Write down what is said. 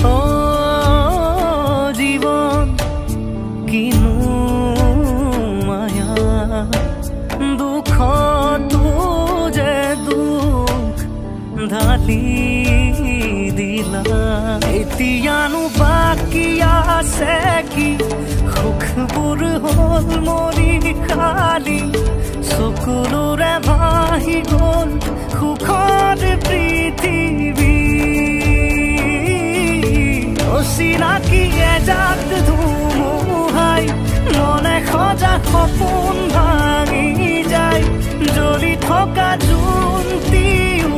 অ জীৱন কিনো মায়া দুখতো যে দুখ ঢালি দিলা এতিয়ানো বাকী আছে কি সুখবোৰ হ'ল মৰি খালি চকুলোৰে ভাহি গ'ল সুখৰ পৃথিৱী অচিনাকি এজাক ধুমুহাই মনে সজা সপোন ভাঙি যায় জ্বলি থকা জোনটিও